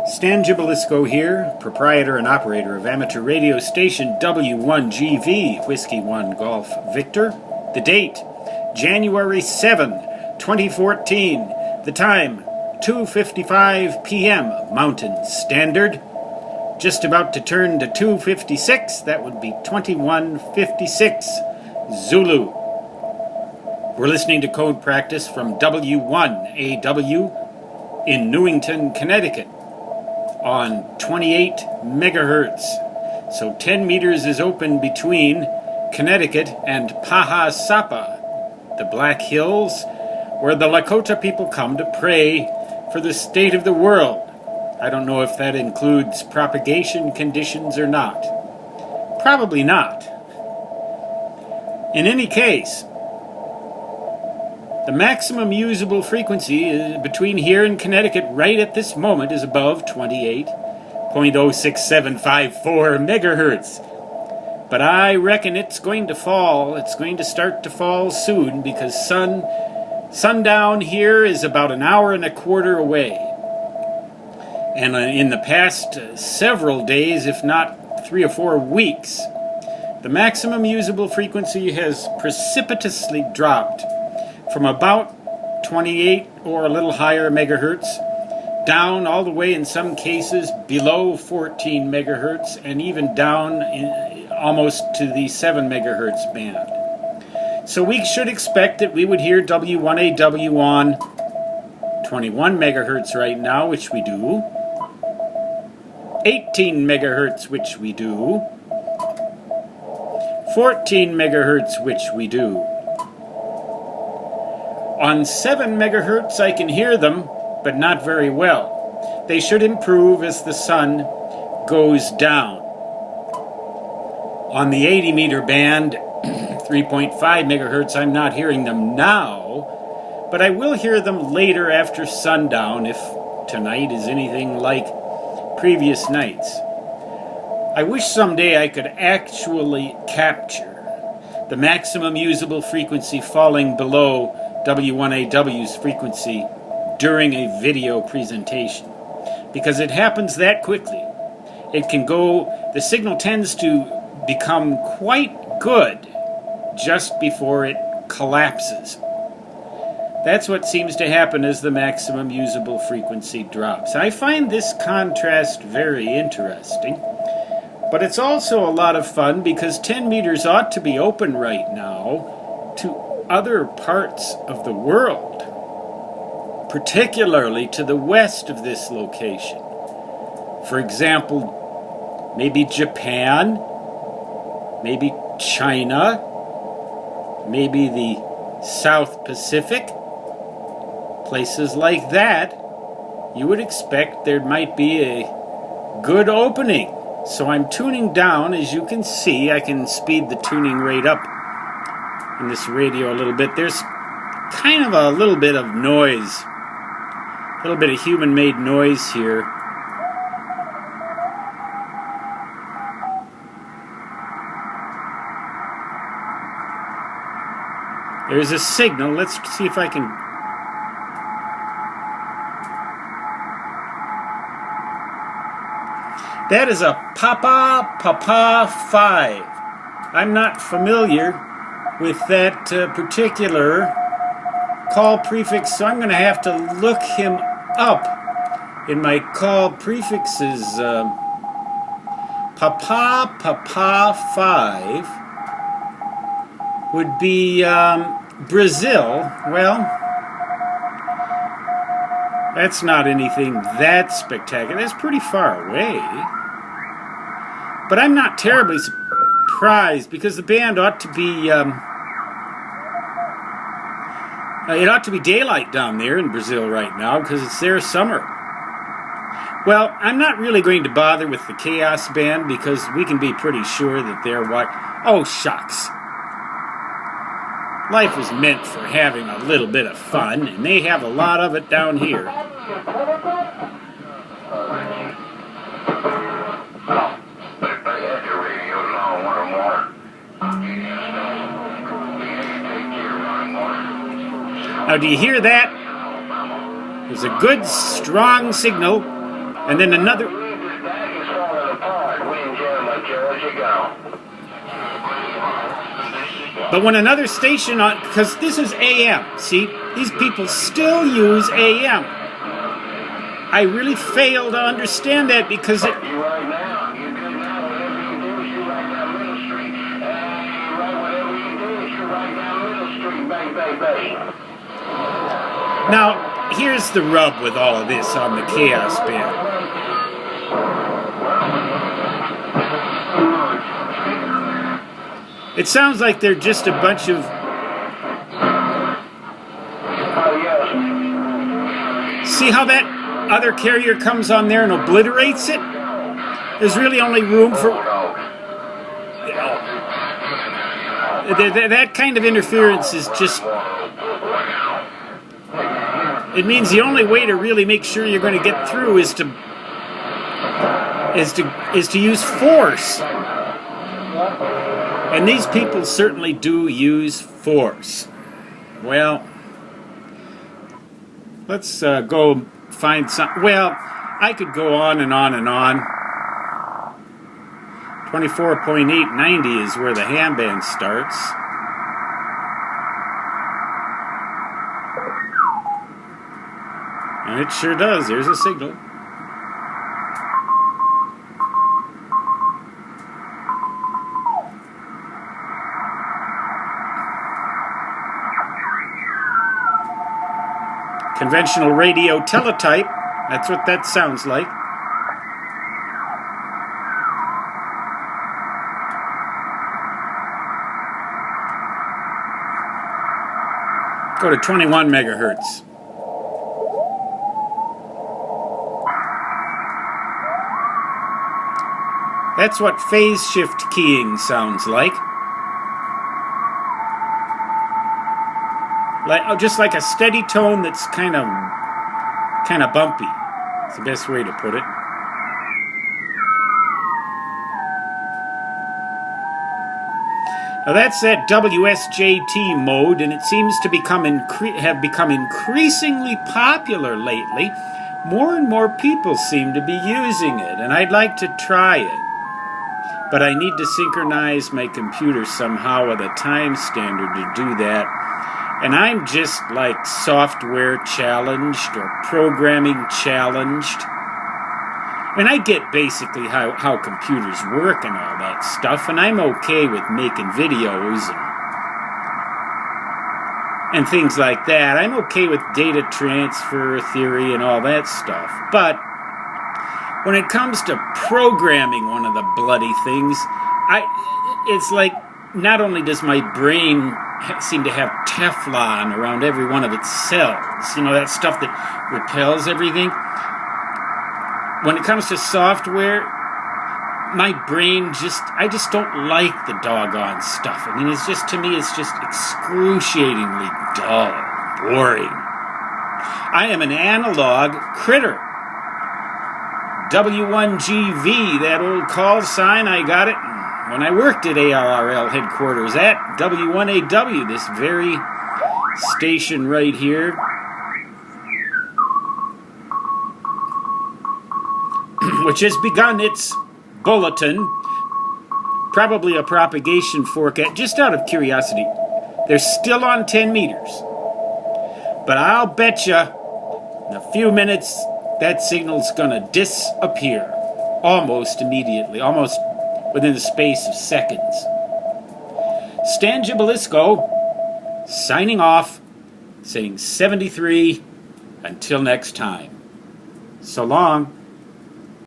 Stan Gibilisco here, proprietor and operator of amateur radio station W1GV, Whiskey 1 Golf Victor. The date, January 7, 2014. The time, 2:55 p.m. Mountain Standard. Just about to turn to 2:56, that would be 21:56 Zulu. We're listening to code practice from W1AW in Newington, Connecticut on 28 megahertz. So 10 meters is open between Connecticut and Pahasapa, the Black Hills, where the Lakota people come to pray for the state of the world. I don't know if that includes propagation conditions or not. Probably not. In any case, the maximum usable frequency between here and Connecticut right at this moment is above 28.06754 megahertz. But I reckon it's going to fall. It's going to start to fall soon because sundown here is about an hour and a quarter away. And in the past several days, if not 3 or 4 weeks, the maximum usable frequency has precipitously dropped from about 28 or a little higher megahertz down all the way in some cases below 14 megahertz and even down almost to the 7 megahertz band. So we should expect that we would hear W1AW on 21 megahertz right now, which we do, 18 megahertz, which we do, 14 megahertz, which we do. On 7 megahertz I can hear them, but not very well. They should improve as the sun goes down. On the 80 meter band, 3.5 megahertz, I'm not hearing them now, but I will hear them later after sundown if tonight is anything like previous nights. I wish someday I could actually capture the maximum usable frequency falling below W1AW's frequency during a video presentation, because it happens that quickly. It can go, the signal tends to become quite good just before it collapses. That's what seems to happen as the maximum usable frequency drops. I find this contrast very interesting, but it's also a lot of fun because 10 meters ought to be open right now to other parts of the world, particularly to the west of this location. For example, maybe Japan, maybe China, maybe the South Pacific, places like that. You would expect there might be a good opening. So I'm tuning down. As you can see, I can speed the tuning rate up in this radio a little bit. There's kind of a little bit of noise, a little bit of human-made noise here. There's a signal. Let's see if I can... That is a Papa 5. I'm not familiar with that particular call prefix, so I'm going to have to look him up in my call prefixes. Papa 5 would be Brazil. Well, that's not anything that spectacular. That's pretty far away. But I'm not terribly surprised because the band ought to be... it ought to be daylight down there in Brazil right now because it's their summer. Well, I'm not really going to bother with the Chaos Band because we can be pretty sure that they're what... Oh, shucks. Life is meant for having a little bit of fun, and they have a lot of it down here. Now, do you hear that? There's a good, strong signal And then another... But when another station on... Because this is AM, see? These people still use AM. I really fail to understand that because it... Now, here's the rub with all of this on the Chaos Band. It sounds like they're just a bunch of... See how that other carrier comes on there and obliterates it? There's really only room for... That kind of interference is just... It means the only way to really make sure you're going to get through is to use force. And these people certainly do use force. Well, let's go find some... Well, I could go on and on and on. 24.890 is where the ham band starts. And it sure does. There's a signal. Conventional radio teletype. That's what that sounds like. Go to 21 megahertz. That's what phase shift keying sounds like. Just like a steady tone that's kind of bumpy. It's the best way to put it. Now that's that WSJT mode, and it seems to have become increasingly popular lately. More and more people seem to be using it, and I'd like to try it. But I need to synchronize my computer somehow with a time standard to do that. And I'm just like software challenged or programming challenged. And I get basically how computers work and all that stuff, and I'm okay with making videos and things like that. I'm okay with data transfer theory and all that stuff. But when it comes to programming one of the bloody things, it's like not only does my brain seem to have Teflon around every one of its cells, you know, that stuff that repels everything. When it comes to software, my brain I just don't like the doggone stuff. I mean, to me, it's just excruciatingly dull, boring. I am an analog critter. W1GV, that old call sign, I got it when I worked at ARRL headquarters at W1AW, this very station right here. Which has begun its bulletin, probably a propagation forecast, just out of curiosity. They're still on 10 meters. But I'll bet you in a few minutes that signal's going to disappear almost immediately, almost within the space of seconds. Stan Gibilisco signing off, saying 73 until next time. So long.